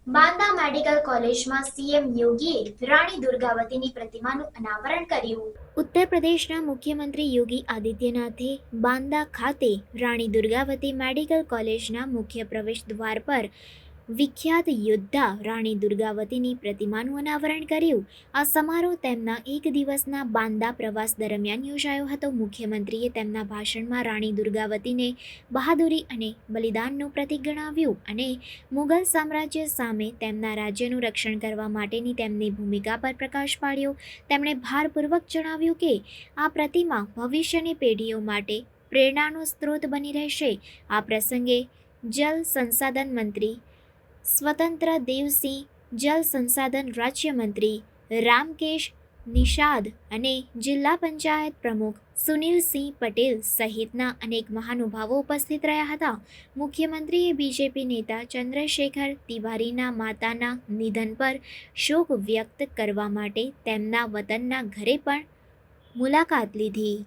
Banda medical કોલેજમાં CM યોગીએ રાણી દુર્ગાવતીની પ્રતિમાનું અનાવરણ કર્યું. ઉત્તર પ્રદેશના મુખ્યમંત્રી યોગી આદિત્યનાથે બાંદા ખાતે રાણી દુર્ગાવતી મેડિકલ કોલેજના મુખ્ય પ્રવેશ દ્વાર પર વિખ્યાત યોદ્ધા રાણી દુર્ગાવતીની પ્રતિમાનું અનાવરણ કર્યું. આ સમારોહ તેમના એક દિવસના બાંદા પ્રવાસ દરમિયાન યોજાયો હતો. મુખ્યમંત્રીએ તેમના ભાષણમાં રાણી દુર્ગાવતીને બહાદુરી અને બલિદાનનું પ્રતીક ગણાવ્યું અને મુગલ સામ્રાજ્ય સામે તેમના રાજ્યનું રક્ષણ કરવા માટેની તેમની ભૂમિકા પર પ્રકાશ પાડ્યો. તેમણે ભારપૂર્વક જણાવ્યું કે આ પ્રતિમા ભવિષ્યની પેઢીઓ માટે પ્રેરણાનો સ્ત્રોત બની રહેશે. આ પ્રસંગે જલ સંસાધન મંત્રી સ્વતંત્ર દેવસિંહ, જલ સંસાધન રાજ્યમંત્રી રામકેશ નિષાદ અને જિલ્લા પંચાયત પ્રમુખ સુનિલસિંહ પટેલ સહિતના અનેક મહાનુભાવો ઉપસ્થિત રહ્યા હતા. મુખ્યમંત્રીએ બીજેપી નેતા ચંદ્રશેખર તિવારીના માતાના નિધન પર શોક વ્યક્ત કરવા માટે તેમના વતનના ઘરે પણ મુલાકાત લીધી.